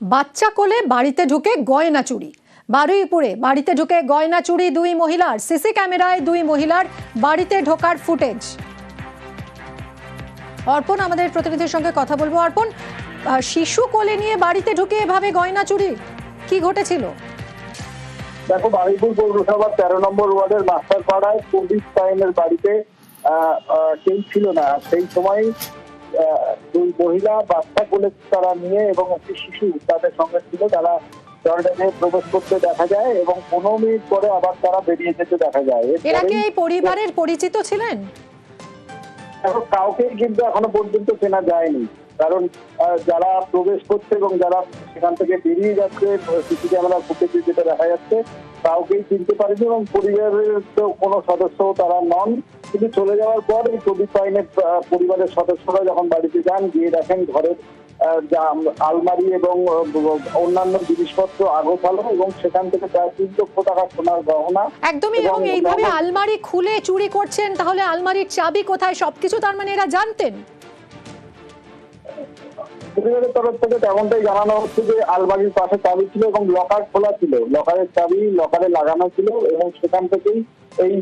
বাচ্চা কোলে বাড়িতে ঢুকে গয়না চুরি। বারুইপুরে বাড়িতে ঢুকে গয়না চুরি দুই মহিলার। সিসি ক্যামেরায় দুই মহিলার বাড়িতে ঢোকার ফুটেজ। অর্পণ আমাদের প্রতিনিধির সঙ্গে কথা বলবো। অর্পণ, শিশু কোলে নিয়ে বাড়িতে ঢুকে এভাবে গয়না চুরি, কি ঘটেছিল? দেখো, বারুইপুর পৌরসভার 13 নম্বর ওয়ার্ডের মাস্টারপাড়ায় পুলিশ লাইনের বাড়িতে কেউ ছিল না। সেই সময় দুই মহিলা বাচ্চা কোলে তারা নিয়ে এবং একটি শিশু তাদের সঙ্গে ছিল। তারা দরজায় প্রবেশ করতে দেখা যায় এবং 15 মিনিট পরে আবার তারা বেরিয়ে যেতে দেখা যায়। এরা কি এই পরিবারের পরিচিত ছিলেন? কাউকেই কিন্তু এখনো পর্যন্ত চেনা যায়নি, কারণ যারা প্রবেশ করছে এবং যারা সেখান থেকে বেরিয়ে যাচ্ছে সিসি ক্যামেরা ফুটেজে যেটা দেখা যাচ্ছে কাউকেই চিনতে পারেনি এবং পরিবারের কোনো সদস্য তারা নন। কিন্তু চলে যাওয়ার পর এই প্রদীপ পাইনের পরিবারের সদস্যরা যখন বাড়িতে যান, গিয়ে দেখেন ঘরের আলমারি এবং অন্যান্য জিনিসপত্র আগোছালো এবং সেখান থেকে প্রায় 3 লক্ষ টাকা সোনার গহনা। একদমই। এবং এইভাবে আলমারি খুলে চুরি করছেন, তাহলে আলমারির চাবি কোথায়? সবকিছু তার মানে এরা জানতেন। পরিবারের তরফ থেকে তেমনটাই জানানো হচ্ছে যে আলমারির পাশে চাবি ছিল এবং লকার খোলা ছিল, লকারের চাবি লকারে লাগানো ছিল এবং সেখান থেকেই এই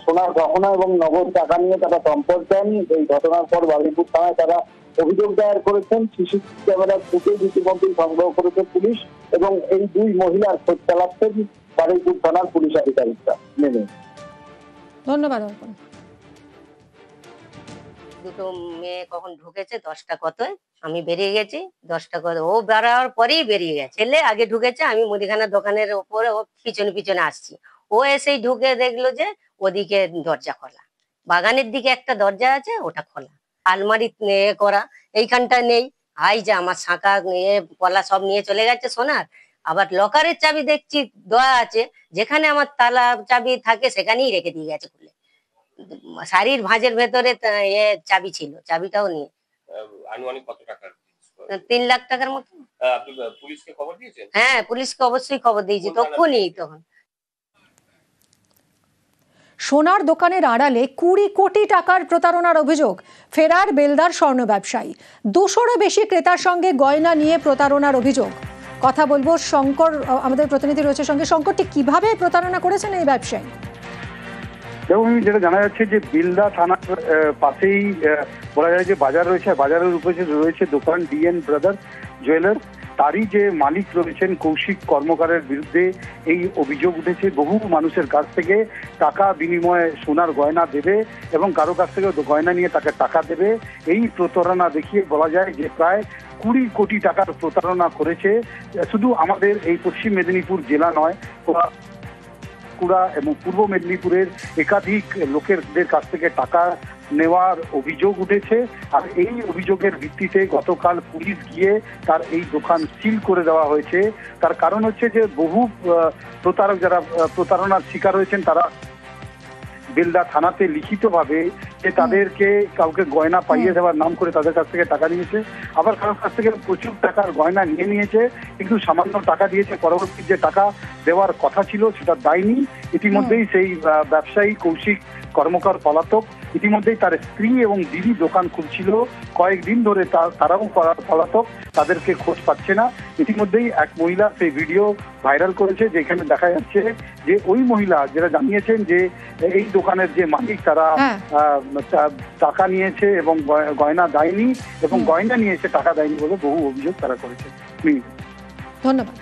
সোনার গহনা এবং নগদ টাকা নিয়ে তারা চম্পট দেন। এই ঘটনার পর বারুইপুর থানায় তারা অভিযোগ দায়ের করেছেন। সিসি ক্যামেরার ফুটেজ ইতিমধ্যেই সংগ্রহ করেছে পুলিশ এবং এই দুই মহিলার খোঁজ চালাচ্ছেন বারুইপুর থানার পুলিশ আধিকারিকরা। ধন্যবাদ অর্পণ। দুটো মেয়ে কখন ঢুকেছে 10টা কতয়, আমি বেরিয়ে গেছি 10টা কত, ও বেড়ার পরেই বেরিয়ে গেছে। ছেলে আগে ঢুকেছে, আমি মুদিখানা দোকানের উপরে ও পিছনে পিছনে আসছি। ও এসেই ঢুকে দেখলো যে ওদিকে দরজা খোলা, বাগানের দিকে একটা দরজা আছে ওটা খোলা, আলমারি করা এইখানটা নেই। আই যে আমার শাঁখা পলা সব নিয়ে চলে গেছে সোনার। আবার লকারের চাবি দেখছি দেওয়া আছে, যেখানে আমার তালা চাবি থাকে সেখানেই রেখে দিয়ে গেছে খুলে। শাড়ির ভাঁজের ভেতরে চাবি ছিল, চাবিটাও নিয়ে। আনুমানিক কত টাকার? 3 লাখ টাকার মতো। আপনি পুলিশকে খবর দিয়েছেন? হ্যাঁ, পুলিশকে অবশ্যই খবর দিয়েছি তখনই। তখন সোনার দোকানের আড়ালে 20 কোটি টাকার প্রতারণার অভিযোগ। ফেরার বেলদার স্বর্ণ ব্যবসায়ী। 200-রও বেশি ক্রেতার সঙ্গে গয়না নিয়ে প্রতারণার অভিযোগ। কথা বলবো শঙ্কর, আমাদের প্রতিনিধি রয়েছে সঙ্গে। শঙ্কর, ঠিক কিভাবে প্রতারণা করেছেন এই ব্যবসায়ী? এবং যেটা জানা যাচ্ছে যে বেলদা থানার পাশেই বলা যায় যে বাজার রয়েছে, বাজারের উপরে রয়েছে দোকান ডিএন ব্রাদার জুয়েলার। তারই যে মালিক রয়েছেন কৌশিক কর্মকারের বিরুদ্ধে এই অভিযোগ উঠেছে। বহু মানুষের কাছ থেকে টাকা বিনিময়ে সোনার গয়না দেবে এবং কারো কাছ থেকে গয়না নিয়ে তাকে টাকা দেবে, এই প্রতারণা দেখিয়ে বলা যায় যে প্রায় 20 কোটি টাকার প্রতারণা করেছে। শুধু আমাদের এই পশ্চিম মেদিনীপুর জেলা নয়, এবং পূর্ব মেদিনীপুরের একাধিক লোকেদের কাছ থেকে টাকা নেওয়ার অভিযোগ উঠেছে। আর এই অভিযোগের ভিত্তিতে গতকাল পুলিশ গিয়ে তার এই দোকান সিল করে দেওয়া হয়েছে। তার কারণ হচ্ছে যে বহু প্রতারক যারা প্রতারণার শিকার হয়েছেন তারা বেলদা থানাতে লিখিতভাবে যে তাদেরকে কাউকে গয়না পাইয়ে দেওয়ার নাম করে তাদের কাছ থেকে টাকা নিয়েছে, আবার কারোর কাছ থেকে প্রচুর টাকার গয়না নিয়ে নিয়েছে, কিন্তু সামান্য টাকা দিয়েছে, পরবর্তী যে টাকা দেওয়ার কথা ছিল সেটা দেয়নি। ইতিমধ্যেই সেই ব্যবসায়ী কৌশিক কর্মকার পলাতক। ইতিমধ্যেই তার স্ত্রী এবং দিদি দোকান খুলছিল কয়েকদিন ধরে, তারাও পলাতক, তাদেরকে খোঁজ পাচ্ছে না। ইতিমধ্যেই এক মহিলা সেই ভিডিও ভাইরাল করেছে, যেখানে দেখা যাচ্ছে যে ওই মহিলা যারা জানিয়েছেন যে এই দোকানের যে মালিক তারা টাকা নিয়েছে এবং গয়না দেয়নি, এবং গয়না নিয়েছে টাকা দেয়নি বলে বহু অভিযোগ তারা করেছে। ধন্যবাদ।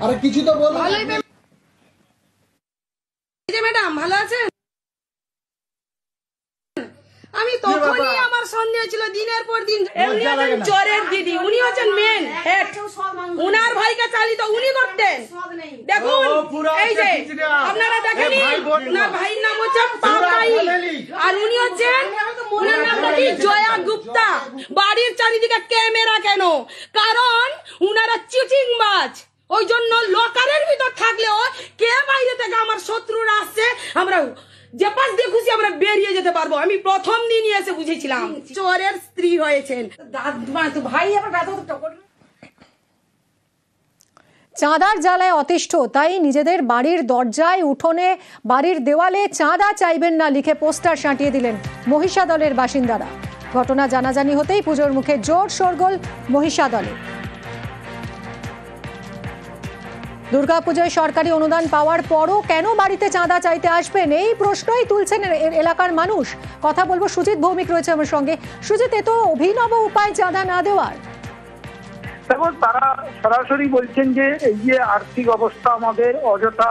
আরে কিছু তো বলো। ম্যাডাম ভালো আছেন? আমি তখনই আমার সন্দেহ ছিল, দিনের পর দিন। চোরের দিদি, উনি হচ্ছেন মেন হেড, উনার ভাইকে চালিত উনি করতেন। দেখুন এই যে আপনারা দেখেনি, ওনার ভাইয়ের নাম হচ্ছে পাপাই আর উনি হচ্ছেন, ওনার নামটা কি জয়া গুপ্তা। বাড়ির চারিদিকে ক্যামেরা কেন? কারণ উনারা চিটিং বাজ। ওই জন্য লকারের ভিতর থাকলেও কে বাইরে থেকে আমার শত্রুরা আসছে, আমরা যে পাশ দিয়ে খুশি আমরা বেরিয়ে যেতে পারবো। আমি প্রথম দিনই এসে বুঝেছিলাম চোরের স্ত্রী হয়েছেন। ভাই আবার চাঁদার জ্বালায় অতিষ্ঠ, তাই নিজেদের বাড়ির দরজায়, উঠোনে, বাড়ির দেওয়ালে চাঁদা চাইবেন না লিখে পোস্টার সাঁটিয়ে দিলেন মহিষাদলের বাসিন্দারা। ঘটনা জানাজানি হতেই পুজোর মুখে জোর শোরগোল মহিষাদলে। দুর্গাপুজোয় সরকারি অনুদান পাওয়ার পরও কেন বাড়িতে চাঁদা চাইতে আসবেন, এই প্রশ্নই তুলছেন এলাকার মানুষ। কথা বলবো, সুজিত ভৌমিক রয়েছে আমার সঙ্গে। সুজিত, এ তো অভিনব উপায় চাঁদা না দেওয়ার। দেখুন, তারা সরাসরি বলছেন যে এই যে আর্থিক অবস্থা আমাদের অযথা।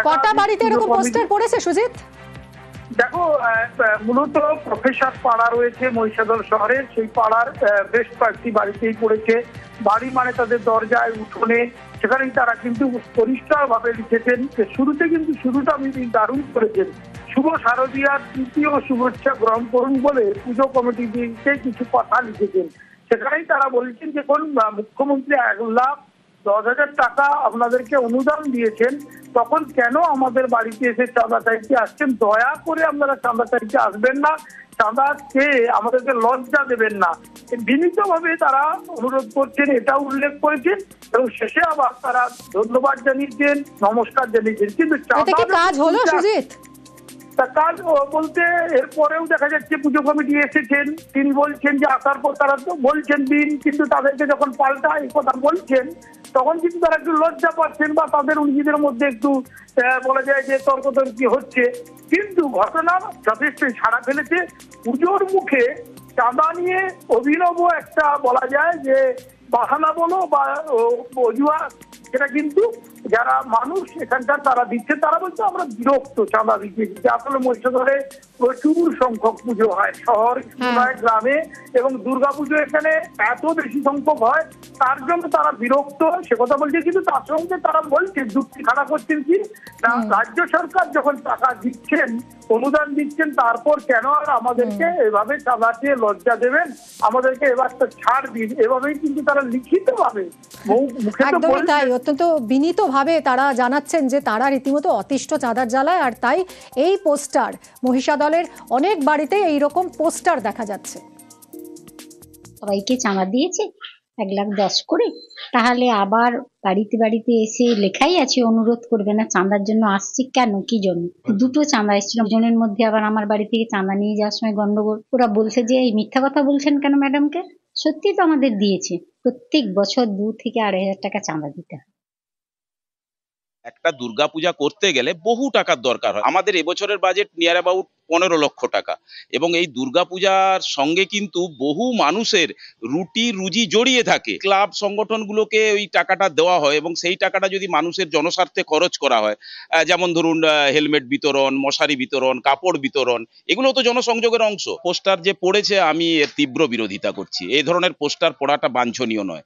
কটা বাড়িতে এরকম পোস্টার পড়েছে সুজিত? দেখো, মূলত প্রফেসর পাড়া রয়েছে মহিষাদল শহরের, সেই পাড়ার বেশ কয়েকটি বাড়িতেই পড়েছে। বাড়ি মানে তাদের দরজায়, উঠোনে, সেখানেই তারা কিন্তু পরিষ্কার ভাবে লিখেছেন। শুরুতে কিন্তু শুরুটা আমি দারুণ করেছেন, শুভ শারদীয়ার তৃতীয় শুভেচ্ছা গ্রহণ করুন বলে পুজো কমিটিকে কিছু কথা লিখেছেন। সেখানেই তারা বলছেন যে কোন মুখ্যমন্ত্রী 1,10,000 টাকা আপনাদেরকে অনুদান দিয়েছেন, তখন কেন আমাদের বাড়িতে এসে চাঁদা চাইতে আসছেন? দয়া করে আপনারা চাঁদা চাইতে আসবেন না, চাঁদা চেয়ে আমাদেরকে লজ্জা দেবেন না, বিনীতভাবে তারা অনুরোধ করছেন, এটা উল্লেখ করেছেন। এবং শেষে আবার তারা ধন্যবাদ জানিয়েছেন, নমস্কার জানিয়েছেন। কিন্তু এটা কি কাজ হলো সুজিত? তা কাজ বলতে এরপরেও দেখা যাচ্ছে পুজো কমিটি এসেছেন, তিনি বলছেন যে আসার পর তারা তো বলছেন দিন, কিন্তু তাদেরকে যখন পাল্টা এই কথা বলছেন তখন কিন্তু তারা একটু লজ্জা পাচ্ছেন বা তাদের নিজেদের মধ্যে একটু বলা যায় যে তর্কতর্কি হচ্ছে। কিন্তু ঘটনা যথেষ্ট সাড়া ফেলেছে। পুজোর মুখে চাঁদা নিয়ে অভিনব একটা বলা যায় যে বাহানা বলো বা অজুহাত, সেটা কিন্তু যারা মানুষ এখানকার তারা দিচ্ছে, তারা বলছে আমরা বিরক্ত চাঁদা দিচ্ছে। আসলে মহিষাদলে প্রচুর সংখ্যক পুজো হয়, শহর নয় গ্রামে, এবং দুর্গাপুজো এখানে এত বেশি সংখ্যক হয়, তার জন্য তারা বিরক্ত, সে কথা বলছে। কিন্তু তার সঙ্গে তারা বলছে, যুক্তি খাড়া করছেন কি না, রাজ্য সরকার যখন টাকা দিচ্ছেন, অনুদান দিচ্ছেন, তারপর কেন আর আমাদেরকে এভাবে চাঁদা চেয়ে লজ্জা দেবেন, আমাদেরকে এবার তো ছাড় দিন, এভাবেই কিন্তু তারা লিখিত ভাবে মুখে তো একদমই তাই, অত্যন্ত বিনীত ভাবে তারা জানাচ্ছেন যে তারা রীতিমতো অতিষ্ঠ চাঁদার জ্বালায়। আর তাই এই পোস্টার, মহিষাদলের অনেক বাড়িতে এইরকম পোস্টার দেখা যাচ্ছে। সবাইকে চাঁদা দিয়েছে 1,10,000 করে, তাহলে আবার বাড়িতে বাড়িতে এসে লেখাই আছে অনুরোধ করবে না, চাঁদার জন্য আসছে কেন, কি জন্য? দুটো চাঁদা এসেছিল, জনের মধ্যে আবার আমার বাড়ি থেকে চাঁদা নিয়ে যাওয়ার সময় গন্ডগোল। ওরা বলছে যে এই মিথ্যা কথা বলছেন কেন ম্যাডামকে? সত্যি তো আমাদের দিয়েছে, প্রত্যেক বছর 2 থেকে 2,500 টাকা চাঁদা দিতে হয়। একটা দুর্গাপূজা করতে গেলে বহু টাকার দরকার হয়। আমাদের এবছরের বাজেট নিয়ার অ্যাবাউট 15 লক্ষ টাকা, এবং এই দুর্গাপূজার সঙ্গে কিন্তু বহু মানুষের রুটি রুজি জড়িয়ে থাকে। ক্লাব সংগঠনগুলোকে ওই টাকাটা দেওয়া হয়, এবং সেই টাকাটা যদি মানুষের জনস্বার্থে খরচ করা হয়, যেমন ধরুন হেলমেট বিতরণ, মশারি বিতরণ, কাপড় বিতরণ, এগুলো তো জনসংযোগের অংশ। পোস্টার যে পড়েছে, আমি এর তীব্র বিরোধিতা করছি। এই ধরনের পোস্টার পড়াটা বাঞ্ছনীয় নয়।